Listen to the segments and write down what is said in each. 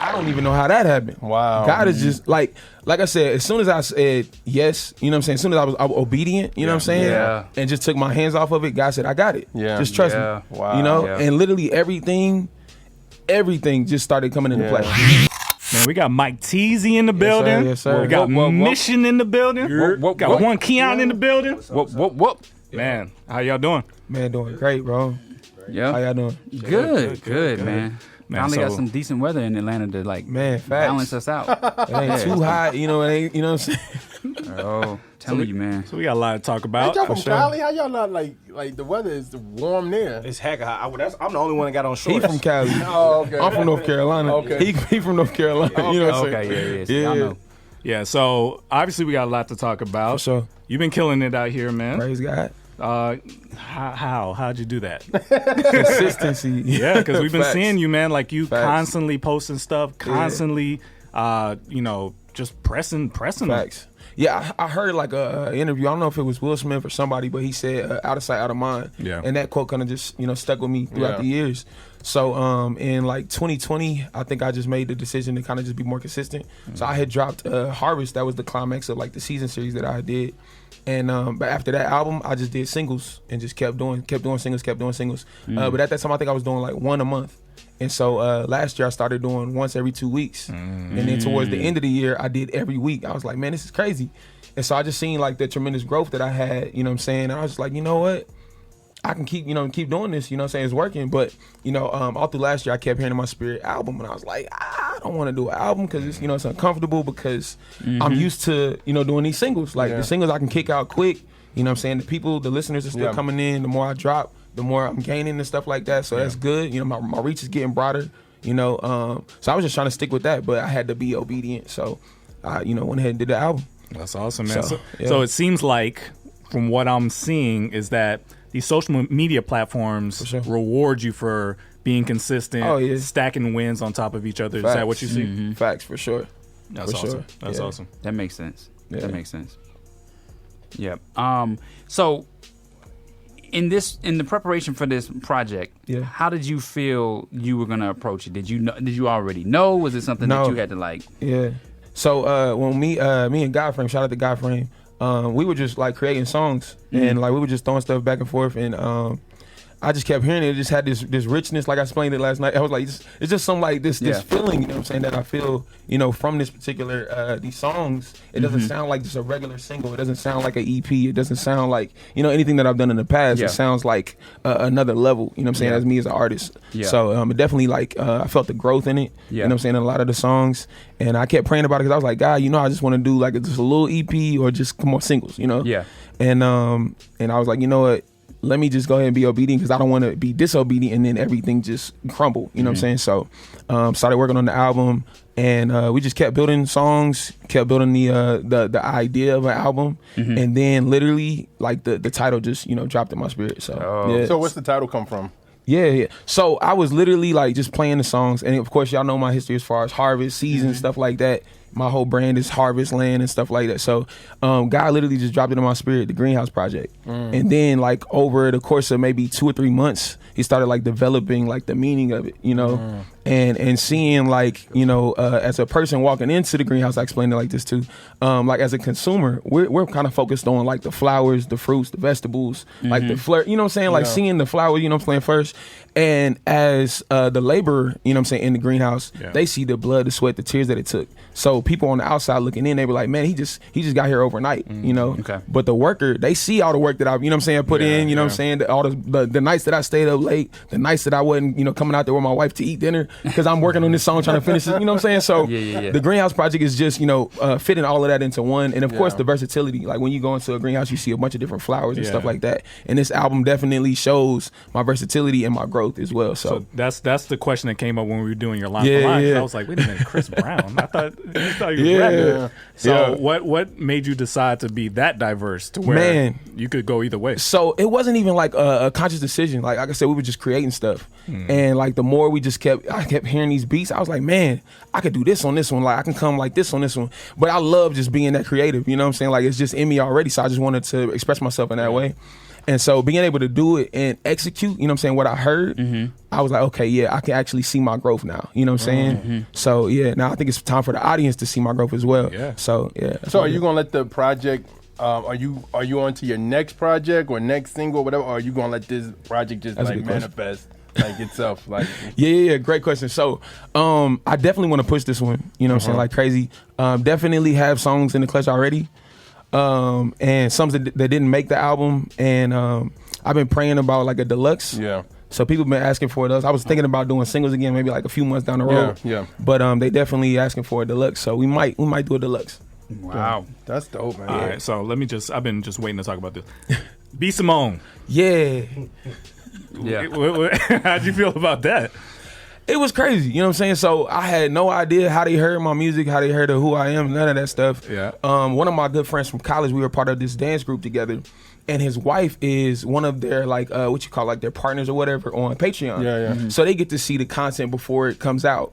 I don't even know how that happened. Wow. God is just like I said, as soon as I said yes, you know what I'm saying? As soon as I was obedient, you know what I'm saying? Yeah. And just took my hands off of it, God said, I got it. Yeah. Just trust me. Wow. You know? Yeah. And literally everything just started coming into play. Man, we got Mike Teezy in the building. Yes, sir. We got Mission in the building. Whoop, Got whoop. one Keon in the building. Whoop. Man, how y'all doing? Man, doing great, bro. How Yeah. y'all doing? Good, man. Man, Finally got so- some decent weather in Atlanta to like Man, facts. balance us out. It ain't too hot, you know, it ain't, you know what I'm saying? Oh, telling you, man. So we got a lot to talk Ain't about. y'all from Cali? How y'all not like the weather is warm there? It's heck hot. I'm the only one that got on He shorts. from Cali. Oh, okay. I'm from North Carolina. Okay. He from North Carolina. You know what I'm saying? Okay, yeah. So y'all know. Yeah, so obviously we got a lot to talk about. For sure. You've been killing it out here, man. Praise God. How'd you do that? Consistency. Yeah, because we've been Facts. seeing you, man. Like you Facts. constantly posting stuff, constantly, just pressing them. Facts. Yeah, I heard like a interview. I don't know if it was Will Smith or somebody, but he said "out of sight, out of mind." Yeah. And that quote kind of just stuck with me throughout the years. So in like 2020, I think I just made the decision to kind of just be more consistent. So I had dropped Harvest. That was the climax of like the season series that I did. And but after that album, I just did singles and just kept doing singles. But at that time, I think I was doing like one a month. And so last year I started doing once every 2 weeks. And then towards the end of the year, I did every week. I was like, man, this is crazy. And so I just seen like the tremendous growth that I had, you know what I'm saying? And I was just like, you know what? I can keep doing this, you know what I'm saying? It's working. But, all through last year, I kept hearing in my spirit album. And I was like, I don't want to do an album because it's, it's uncomfortable because I'm used to, doing these singles. Like the singles I can kick out quick. You know what I'm saying? The listeners are still coming in. The more I drop, the more I'm gaining and stuff like that. So that's good. My reach is getting broader, So I was just trying to stick with that, but I had to be obedient. So I, went ahead and did the album. That's awesome, man. So, So it seems like, from what I'm seeing, is that these social media platforms reward you for being consistent, stacking wins on top of each other. Facts. Is that what you see? Facts, for sure. That's For awesome. sure. That's awesome. That makes sense. Yeah. That makes sense. Yep. So in the preparation for this project, how did you feel you were gonna approach it? Did you already know? Was it something that you had to like? Yeah. So when me and Godframe, shout out to Godframe, we were just like creating songs and like we were just throwing stuff back and forth and I just kept hearing it. It just had this richness, like I explained it last night. I was like, it's just some like this feeling, you know what I'm saying, that I feel, from this particular these songs. It doesn't sound like just a regular single. It doesn't sound like an EP. It doesn't sound like anything that I've done in the past. It sounds like another level. You know what I'm saying? As me as an artist. Yeah. So it definitely like I felt the growth in it. You know what I'm saying? In a lot of the songs, and I kept praying about it because I was like, God, I just want to do like just a little EP or just more singles. Yeah. And I was like, you know what? Let me just go ahead and be obedient because I don't want to be disobedient and then everything just crumble. You know what I'm saying? So started working on the album and we just kept building songs, kept building the idea of an album. And then literally like the title just, dropped in my spirit. So, So what's the title come from? Yeah. So I was literally like just playing the songs. And of course, y'all know my history as far as harvest, season, stuff like that. My whole brand is Harvest Land and stuff like that. So God literally just dropped it in my spirit, the Greenhouse Project. And then like over the course of maybe 2 or 3 months, he started like developing like the meaning of it, and seeing like, as a person walking into the greenhouse, I explained it like this too. Like as a consumer, we're kind of focused on like the flowers, the fruits, the vegetables, like the flirt, you know what I'm saying? Like seeing the flowers, you know what I'm saying, first. And as the laborer, you know what I'm saying, in the greenhouse, they see the blood, the sweat, the tears that it took. So people on the outside looking in, they were like, man, he just got here overnight, Okay. But the worker, they see all the work that I've, put in, you know what I'm saying, all the nights that I stayed up late, the nights that I wasn't, coming out there with my wife to eat dinner because I'm working on this song trying to finish it, you know what I'm saying? So the Greenhouse Project is just, fitting all of that into one. And of course the versatility, like when you go into a greenhouse, you see a bunch of different flowers and stuff like that. And this album definitely shows my versatility and my growth as well. So that's the question that came up when we were doing your line for line. I was like, wait a minute, Chris Brown. I thought you were rapping. So what made you decide to be that diverse to where you could go either way? So it wasn't even like a conscious decision. Like I said, we were just creating stuff. And like the more I kept hearing these beats, I was like, man, I could do this on this one. Like I can come like this on this one. But I love just being that creative, you know what I'm saying? Like it's just in me already. So I just wanted to express myself in that way. And so being able to do it and execute, you know what I'm saying, what I heard, I was like, okay, yeah, I can actually see my growth now. You know what I'm saying? So yeah, now I think it's time for the audience to see my growth as well. Yeah. So yeah. So are you gonna let the project? Are you on to your next project or next single or whatever? Or are you gonna let this project just That's a like good question. manifest like itself? Like Yeah. Great question. So, I definitely want to push this one. You know what I'm saying? Like crazy. Definitely have songs in the clutch already, and some that didn't make the album. And I've been praying about like a deluxe. yeah. So people been asking for it. I was thinking about doing singles again, maybe like a few months down the road. Yeah. But they definitely asking for a deluxe. So we might do a deluxe. Wow. That's dope, man. All right, so I've been just waiting to talk about this. B. Simone. Yeah. Yeah. How'd you feel about that? It was crazy, you know what I'm saying? So I had no idea how they heard my music, how they heard of who I am, none of that stuff. Yeah. One of my good friends from college, we were part of this dance group together, and his wife is one of their like their partners or whatever on Patreon. Yeah. So they get to see the content before it comes out.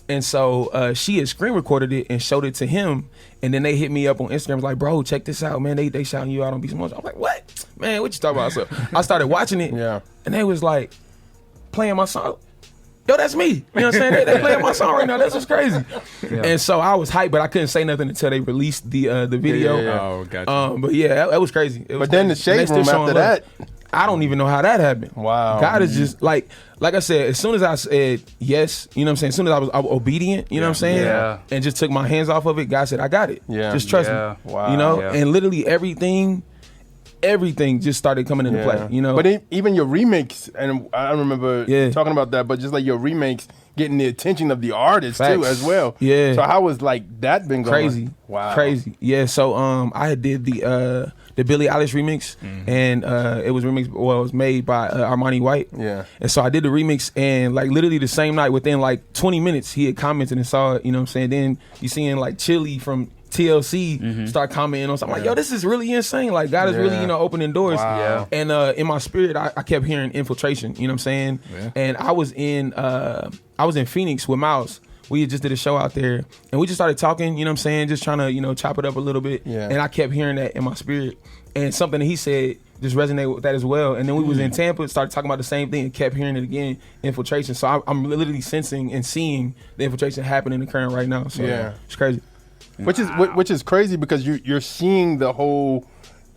And so she had screen recorded it and showed it to him, and then they hit me up on Instagram, was like, bro, check this out, man. They shouting you out on Beast Simone. I'm like, what? Man, what you talking about? So I started watching it, and they was like playing my song. Yo, that's me. You know what I'm saying? They playing my song right now. That's just crazy. Yeah. And so I was hyped, but I couldn't say nothing until they released the video. Yeah. Oh, gotcha. But yeah, that was crazy. It was But then the crazy. shade room after that. I don't even know how that happened. Wow. God is just like I said, as soon as I said yes, you know what I'm saying? As soon as I was obedient, you know what I'm saying? Yeah. And just took my hands off of it, God said, I got it. Yeah. Just trust Yeah. me. Wow. You know? Yeah. And literally everything just started coming into play, you know? But even your remix, and I remember Yeah. talking about that, but just like your remakes getting the attention of the artist Facts. too as well. Yeah. So how was like that been going? Crazy. Wow. Crazy. Yeah, so I did the Billie Eilish remix, and it was made by Armani White. Yeah. And so I did the remix, and like literally the same night, within like 20 minutes, he had commented and saw it, you know what I'm saying? Then you seeing like Chili from TLC start commenting on something. I'm like, yo, this is really insane. Like God is really, opening doors. Wow. Yeah. And in my spirit, I kept hearing Infiltration, you know what I'm saying? Yeah. And I was in Phoenix with Miles. We just did a show out there, and we just started talking, you know what I'm saying, just trying to, chop it up a little bit. Yeah. And I kept hearing that in my spirit. And something that he said just resonated with that as well. And then we was in Tampa, started talking about the same thing, and kept hearing it again, Infiltration. So I'm literally sensing and seeing the infiltration happening and occurring right now. So it's crazy. Which is crazy because you're seeing the whole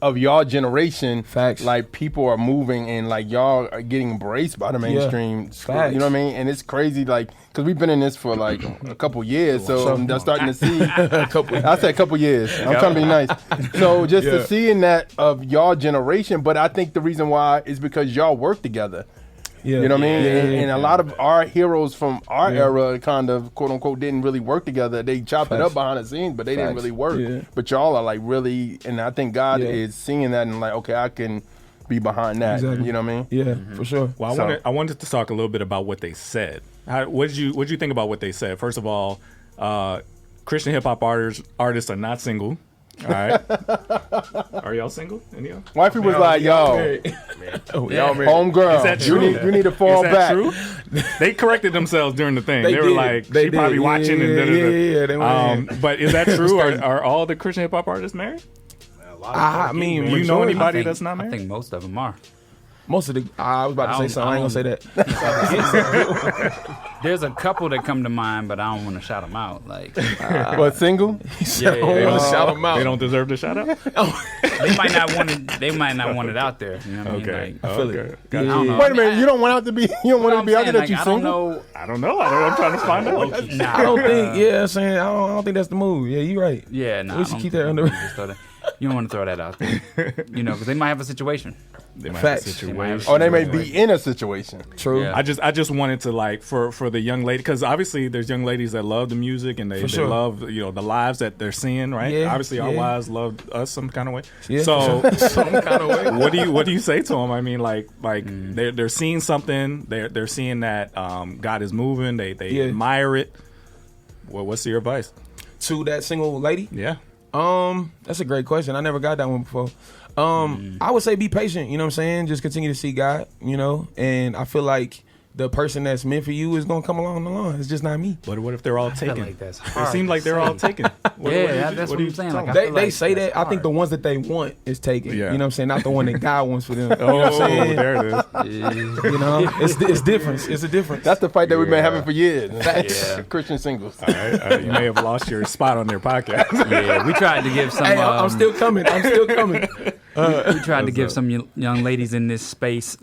of y'all generation. Facts. Like people are moving and like y'all are getting embraced by the mainstream. Facts. You know what I mean? And it's crazy, like because we've been in this for like a couple years, so I'm starting to see. I said a couple years. I'm trying to be nice. So just to seeing that of y'all generation, but I think the reason why is because y'all work together. Yeah. You know what I mean? Yeah, And a lot of our heroes from our era kind of, quote unquote, didn't really work together. They chopped it up behind the scenes, but they didn't really work. Yeah. But y'all are like really, and I think God is seeing that and like, okay, I can be behind that. Exactly. You know what I mean? Yeah, for sure. Well, I wanted to talk a little bit about what they said. What did you think about what they said? First of all, Christian hip hop artists are not single. All right. Are y'all single? Any of y'all? Wifey was like, yo, homegirl, Is that true? you need to fall Is that back. true? They corrected themselves during the thing. They were did. like, They she probably did. watching and da-da-da. Yeah, they went But is that true? Are all the Christian hip hop artists married? I mean, Do you know majority- anybody that's not I married? think most of them are. Most of the, I was about to say something. I ain't gonna say that. There's a couple that come to mind, but I don't want to shout them out. Like What, single? I don't want to shout them out. They don't deserve the shout out? they might not want it. They might not want it out there. You know what I mean? Okay. Like, I feel it. Okay. I don't know. Wait a minute, you don't want to be out there that you I single? don't know. I don't know. I'm trying to find out. Nah, I don't think. Yeah, I'm saying I don't think that's the move. Yeah, you're right. Yeah, no. We should keep that under. You don't want to throw that out there. Because they might have a situation. They might Facts. have a situation. Or they may be in a situation. True. Yeah. I just wanted to like for the young lady, because obviously there's young ladies that love the music and they sure. love the lives that they're seeing, right? Yeah, Obviously our yeah. wives love us some kind of way. Yeah, So some kind of way. what do you say to them? I mean, like they're seeing something. They're seeing that God is moving. They admire it. Well, what's your advice To that single lady? Yeah. That's a great question. I never got that one before. I would say be patient, you know what I'm saying? Just continue to see God, and I feel like the person that's meant for you is gonna come along the line. It's just not me. But what if they're all taken? Like that's it seems like they're all taken. That's what I'm saying. Like, they say that. I think the ones that they want is taken. Yeah. You know what I'm saying? Not the one that God wants for them. Oh, You know what I'm saying? there it is. You know, it's different. It's a difference. That's the fight that we've been having for years. Facts. Christian singles. All right. You may have lost your spot on their podcast. Yeah, we tried to give some. Hey, I'm still coming. We tried to give some young ladies in this space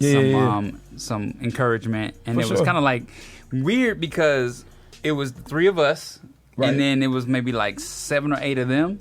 some encouragement, and it was kind of like weird because it was 3 of us, and then it was maybe like 7 or 8 of them,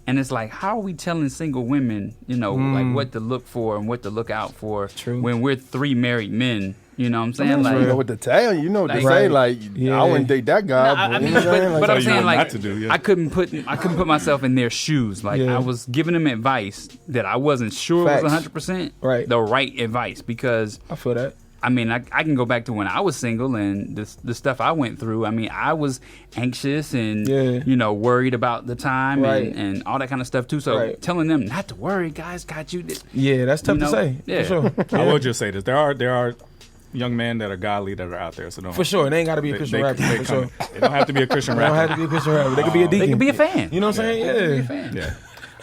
and it's like, how are we telling single women, like what to look for and what to look out for when we're 3 married men? You know what I'm saying? Like, you know what to tell you. You know what to say. Like, I wouldn't date that guy. But I'm saying, like, yeah. I couldn't put myself in their shoes. Like, I was giving them advice that I wasn't sure was 100% the right advice, because I feel that. I mean, I can go back to when I was single and the stuff I went through. I mean, I was anxious and, worried about the time and all that kind of stuff too. So telling them not to worry, guys got you. Yeah, that's tough to say. Yeah. For sure. I will just say this. There are young men that are godly that are out there. So don't. For sure. They ain't got to be a Christian rapper. For sure. They don't have to be a Christian rapper. They don't have to be a Christian rapper. They could be a deacon. They could be a fan. You know what I'm saying? They could be a fan. Yeah.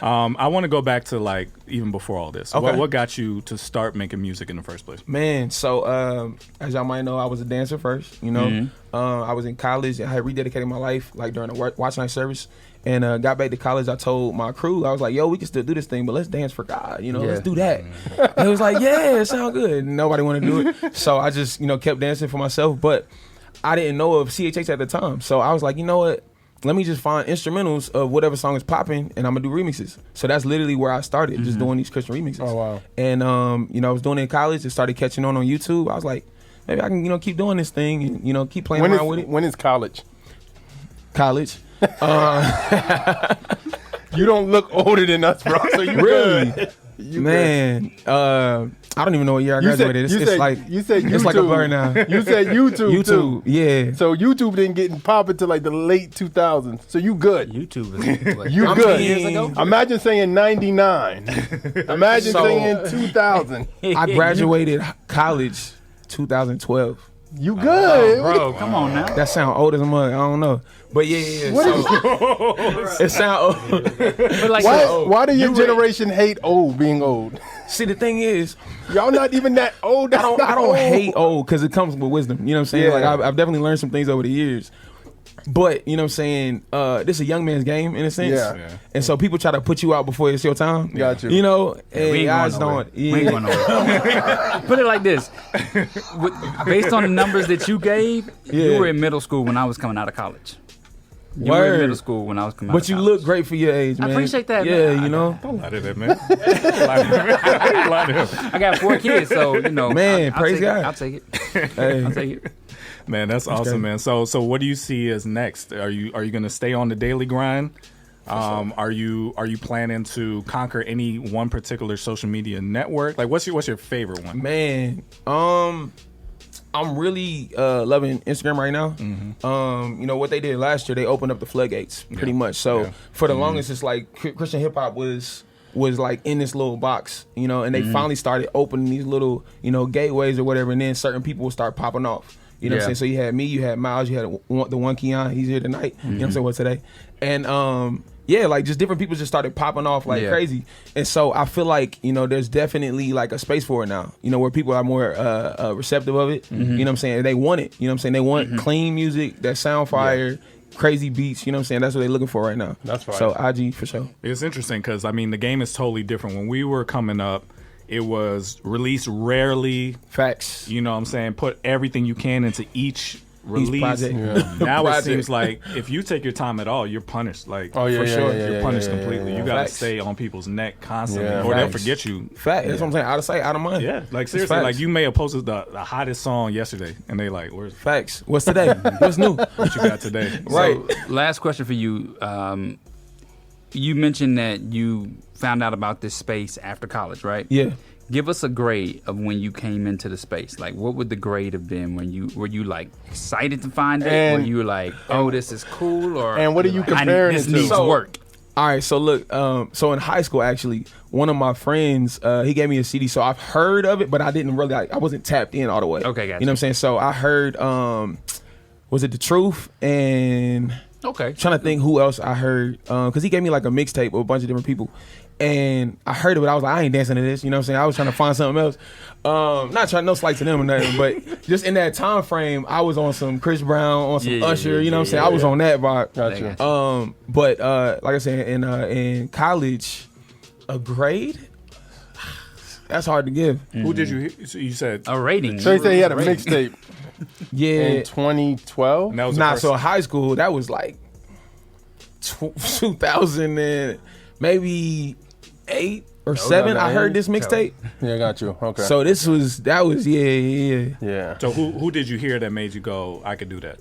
I want to go back to like even before all this. Okay. What got you to start making music in the first place? Man, so as y'all might know, I was a dancer first. I was in college. I had rededicated my life like during the watch night service, and got back to college. I told my crew, I was like, "Yo, we can still do this thing, but let's dance for God. Let's do that." And it was like, "Yeah, it sounds good." And nobody wanted to do it, so I just kept dancing for myself. But I didn't know of CHH at the time, so I was like, you know what? Let me just find instrumentals of whatever song is popping, and I'm gonna do remixes. So that's literally where I started, just doing these Christian remixes. Oh wow! And I was doing it in college. It started catching on YouTube. I was like, maybe I can keep doing this thing and keep playing around with it. When is college? College. You don't look older than us, bro. So you Really? good. Man, I don't even know what year I graduated. You said YouTube. It's like a blur now. You said YouTube. YouTube, yeah. So YouTube didn't get popping until like the late 2000s. So you good. YouTube is like You good. years ago? Imagine saying 99. Imagine saying 2000. I graduated college 2012. You good. Bro, come on now. That sound old as a mug. I don't know. But yeah. It sound old. But like, Why do your generation hate being old? See, the thing is, Y'all not even that old. I don't hate old because it comes with wisdom. You know what I'm saying? Yeah. Like I've definitely learned some things over the years. But you know what I'm saying? This is a young man's game in a sense. Yeah. And so people try to put you out before it's your time. Got you. You know, and we ain't I going just nowhere. don't. We ain't going nowhere. Put it like this: based on the numbers that you gave, you were in middle school when I was coming out of college. You were in middle school when I was coming out of college. But you look great for your age, man. I appreciate that, Yeah, man. you know. Don't lie to that, man. Don't lie to him. I got 4 kids, so Man, I'll praise take God. It. I'll take it. Hey. I'll take it. Man, that's awesome, man. So what do you see as next? Are you gonna stay on the daily grind? Are you planning to conquer any one particular social media network? Like, what's your favorite one? Man, I'm really loving Instagram right now. Mm-hmm. You know what they did last year? They opened up the floodgates pretty much. So for the longest, it's like Christian hip hop was like in this little box, and they finally started opening these little, gateways or whatever, and then certain people will start popping off. You know what I'm saying? So you had me, you had Miles, you had the one Keon, he's here tonight. You know what I'm saying? What today? And like just different people just started popping off like crazy. And so I feel like, there's definitely like a space for it now, where people are more receptive of it. You know what I'm saying? They want it. You know what I'm saying? They want clean music, that sound fire, crazy beats. You know what I'm saying? That's what they're looking for right now. That's right. So IG for sure. It's interesting because, the game is totally different. When we were coming up, it was released rarely. Facts. You know what I'm saying? Put everything you can into each release. project. Now Project. it seems like if you take your time at all, you're punished. Like, Oh, yeah, for yeah, sure, yeah, you're yeah, punished yeah, completely. yeah, You gotta Facts. stay on people's neck constantly, Yeah, or they'll facts. forget you. Fact. That's what I'm saying. Out of sight, out of mind. Yeah, like It's seriously, facts. like you may have posted the hottest song yesterday, and they like, "Where's Facts. What's today? What's new? what you got today?" Right. So, last question for you. You mentioned that you found out about this space after college, right? Yeah. Give us a grade of when you came into the space. Like, what would the grade have been when were you like excited to find it? And- were you like, oh, this is cool? Or and what are you comparing this it to? needs So- work. All right, so look, so in high school, actually, one of my friends, he gave me a CD, so I've heard of it, but I didn't really, I wasn't tapped in all the way. Okay, gotcha. You know what I'm saying? So I heard, was it The Truth? And Okay. trying to think who else I heard, because he gave me like a mixtape of a bunch of different people. And I heard it, but I was like, I ain't dancing to this. You know what I'm saying? I was trying to find something else. Not trying, no slight to them or nothing, but just in that time frame, I was on some Chris Brown, on some Usher. You know what I'm saying? I was on that vibe. Gotcha. But like I said, in college, a grade, that's hard to give. Who did you hear? So you said A rating. So he said he had a mixtape Yeah. in 2012. that was the Nah, first- so high school, that was like 2000 and maybe 8 or 7. I heard this mixtape. Yeah, got you. Okay. So that was yeah. So who did you hear that made you go, I could do that?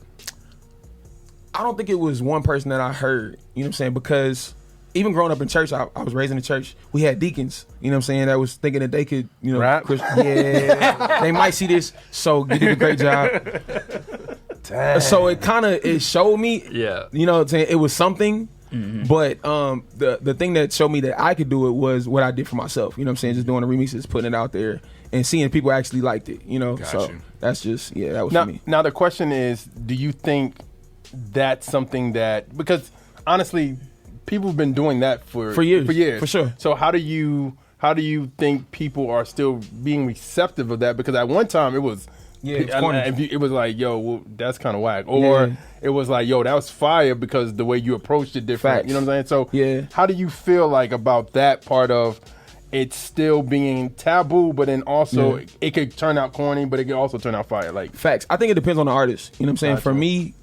I don't think it was one person that I heard, you know what I'm saying? Because even growing up in church, I was raised in the church. We had deacons, you know what I'm saying, that was thinking that they could, you know, Rap? yeah, they might see this, so you did a great job. Damn. So it showed me, you know what I'm saying, it was something, but the thing that showed me that I could do it was what I did for myself, you know what I'm saying, just doing the remixes, putting it out there, and seeing people actually liked it, you know, so that's just, that was now, for me. Now the question is, do you think that's something that, because honestly, people have been doing that for years, for sure. So how do you think people are still being receptive of that? Because at one time it was, it was like, yo, well, that's kind of whack, or it was like, yo, that was fire because the way you approached it different. Facts. You know what I'm saying? So how do you feel like about that part of it still being taboo, but then also it could turn out corny, but it could also turn out fire? Like facts. I think it depends on the artist. You know what I'm saying? Gotcha. For me,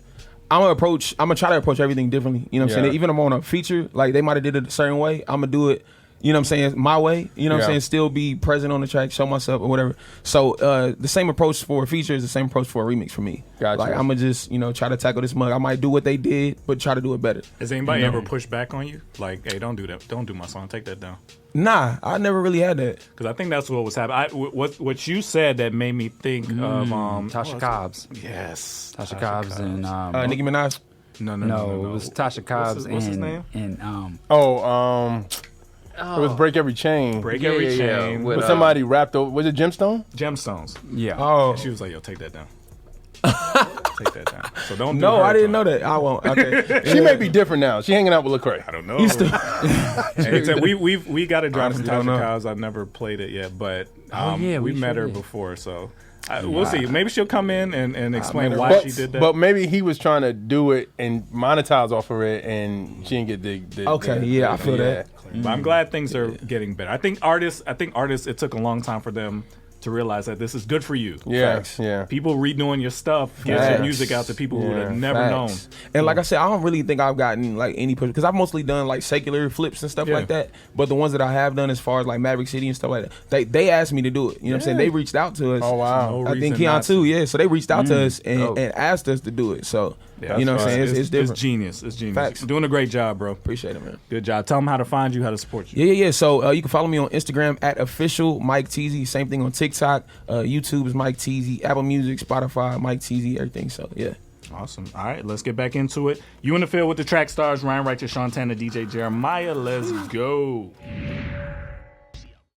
I'm gonna try to approach everything differently. You know what I'm saying? Even if I'm on a feature, like they might have did it a certain way, I'm gonna do it, you know what I'm saying, my way. You know what I'm saying? Still be present on the track, show myself or whatever. So the same approach for a feature is the same approach for a remix for me. Gotcha. Like I'm gonna just, try to tackle this mug. I might do what they did, but try to do it better. Has anybody ever pushed back on you? Like, hey, don't do that. Don't do my song. Take that down. Nah, I never really had that. Because I think that's what was happening. What you said that made me think of Tasha Cobbs. Yes, Tasha Cobbs and Nicki Minaj. No, it was Tasha Cobbs what's his name? and it was Break Every Chain. Break Every Chain. with, But somebody rapped over. Was it Gemstone? Gemstones. yeah. Oh, And she was like, yo, take that down. Take that down. So don't do no, her I didn't to know that. I won't. Okay. She may be different now. She hanging out with Lecrae. I don't know. Used to. Hey, so we got to drop some Honestly, don't Tasha know. Cobbs. I've never played it yet, but yeah, we we met her should. before, so we'll see. Maybe she'll come in and explain met her why she did that. But maybe he was trying to do it and monetize off of it, and she didn't get the Okay, yeah, I feel that. But I'm glad things are getting better. I think artists, it took a long time for them to realize that this is good for you. Yeah, Facts. yeah. People redoing your stuff gets your music out to people who would have never known. Facts. And like I said, I don't really think I've gotten like any push because I've mostly done like secular flips and stuff like that. But the ones that I have done as far as like Maverick City and stuff like that, they asked me to do it. You know what I'm saying? They reached out to us. Oh wow. No I think reason Keon not too, to. yeah. So they reached out to us and asked us to do it. So you know what I'm saying? It's different. It's genius. It's genius. Facts. You're doing a great job, bro. Appreciate it, man. Good job. Tell them how to find you, how to support you. Yeah. So you can follow me on Instagram at official Mike Teezy. Same thing on TikTok. YouTube is Mike Teezy. Apple Music, Spotify, Mike Teezy, everything. So yeah. Awesome. All right, let's get back into it. You in the field with the Trackstarz, Ryan Righteous, Sean Tanner, DJ Jeremiah. Let's go.